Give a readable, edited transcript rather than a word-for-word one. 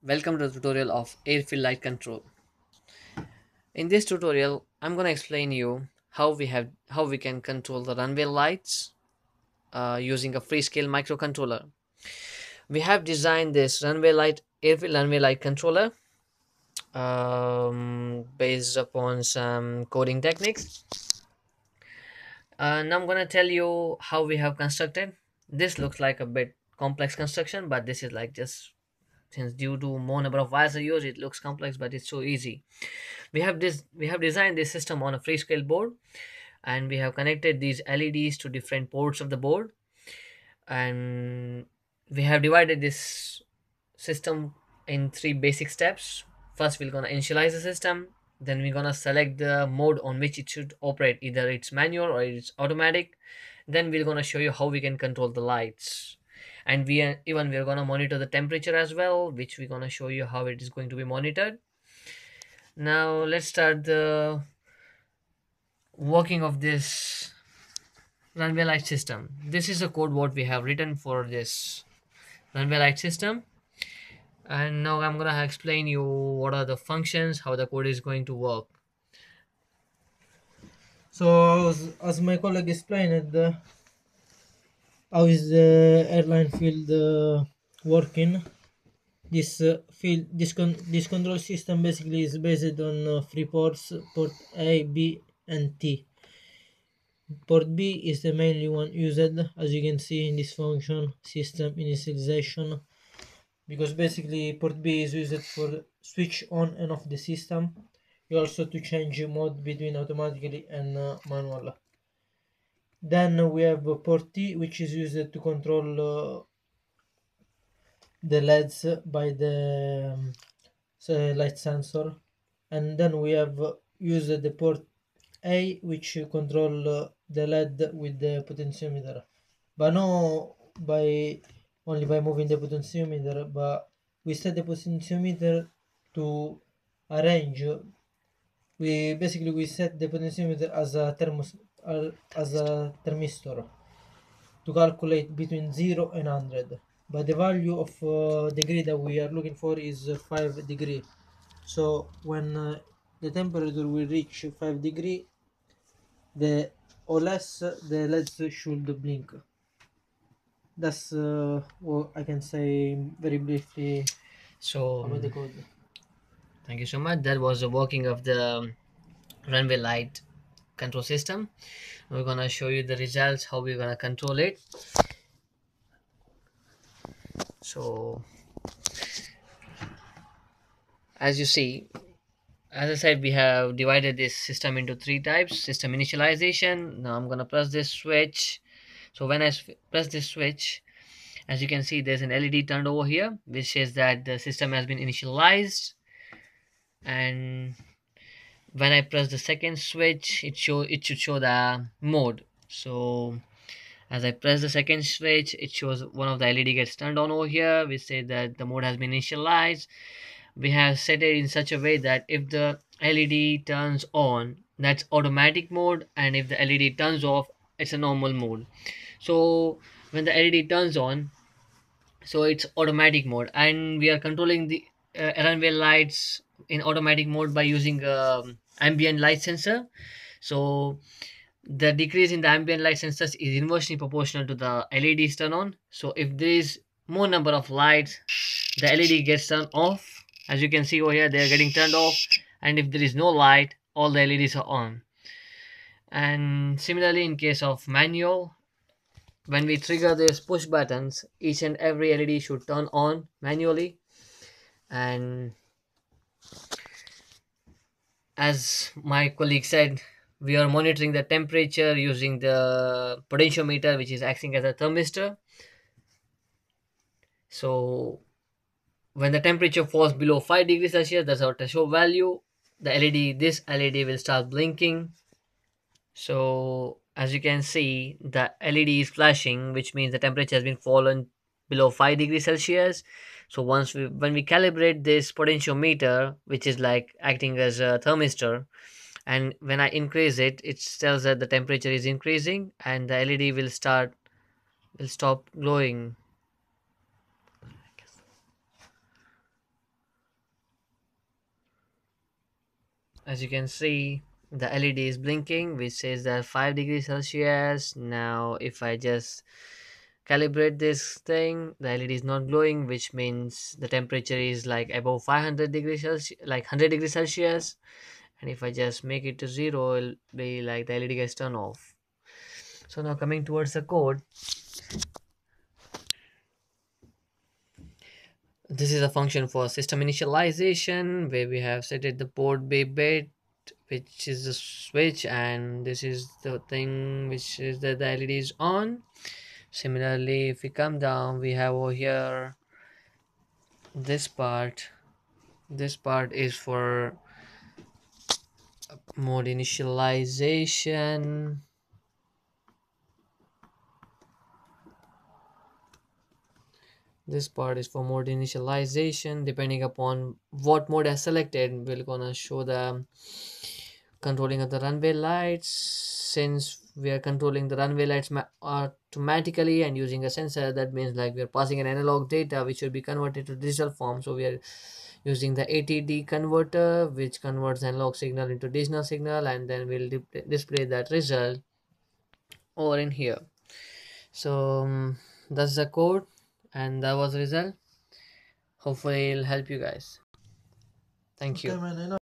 Welcome to the tutorial of airfield light control. In this tutorial, I'm going to explain you how we can control the runway lights using a Freescale microcontroller. We have designed this runway light airfield runway light controller based upon some coding techniques. And I'm going to tell you how we have constructed. This looks like a bit complex construction, but this is like just since due to more number of wires are used, it looks complex, but it's so easy. We have designed this system on a Freescale board, and we have connected these LEDs to different ports of the board, and we have divided this system in three basic steps. First, we're gonna initialize the system. Then we're gonna select the mode on which it should operate, either it's manual or it's automatic. Then we're gonna show you how we can control the lights, and we're gonna monitor the temperature as well, which we're gonna show you how it is going to be monitored. Now let's start the working of this runway light system. This is the code what we have written for this runway light system, and now I'm gonna explain you what are the functions, how the code is going to work. So, as my colleague explained, how is the airline field working? This control system basically is based on three ports: port A, B, and T. Port B is the mainly one used, as you can see in this function system initialization, because basically port B is used for switch on and off the system. You also to change mode between automatically and manual. Then we have port T, which is used to control the LEDs by the light sensor. And then we have used the port A, which control the LED with the potentiometer. But no by only by moving the potentiometer, but we set the potentiometer to arrange. We set the potentiometer as a as a thermistor to calculate between 0 and 100, but the value of degree that we are looking for is 5 degree. So when the temperature will reach 5 degree, the or less, the LEDs should blink. That's what I can say very briefly So about the code. thank you so much. That was the working of the runway light control system. We're gonna show you the results, how we're gonna control it. So as you see, as I said, we have divided this system into three types. System initialization. Now I'm gonna press this switch. So when press this switch, as you can see, there's an LED turned over here which says that the system has been initialized. And when I press the second switch, it should show the mode. So as I press the second switch, it shows one of the LED gets turned on over here, which says that the mode has been initialized. We have set it in such a way that if the LED turns on, that's automatic mode, and if the LED turns off, it's a normal mode. So when the LED turns on, so it's automatic mode, and we are controlling the runway lights in automatic mode by using ambient light sensor. So the decrease in the ambient light sensors is inversely proportional to the LEDs turn on. So if there is more number of lights, the LED gets turned off. As you can see over here, they are getting turned off, and if there is no light, all the LEDs are on. And similarly, in case of manual, when we trigger these push buttons, each and every LED should turn on manually. And as my colleague said, we are monitoring the temperature using the potentiometer, which is acting as a thermistor. So when the temperature falls below 5 degrees Celsius, that's our threshold value, this LED will start blinking. So as you can see, the LED is flashing, which means the temperature has been fallen below 5 degrees Celsius. So when we calibrate this potentiometer, which is like acting as a thermistor, and when I increase it, it tells that the temperature is increasing, and the LED will stop glowing. as you can see, the LED is blinking, which says that 5 degrees Celsius. Now if I just calibrate this thing, the LED is not glowing, which means the temperature is like above 500 degrees Celsius, like 100 degrees Celsius. And if I just make it to 0, it'll be like the LED gets turned off. So now coming towards the code, this is a function for system initialization where we have set it the port bay bit, which is the switch, and this is the thing which is that the LED is on. Similarly, if we come down, we have over here this part. This part is for mode initialization. This part is for mode initialization. Depending upon what mode I selected, we're gonna show the controlling of the runway lights. Since we are controlling the runway lights automatically and using a sensor, that means like we are passing an analog data which will be converted to digital form. So we are using the ATD converter, which converts analog signal into digital signal, and then we'll display that result over in here. So that's the code, and that was the result. Hopefully it'll help you guys. Thank Okay, you. man.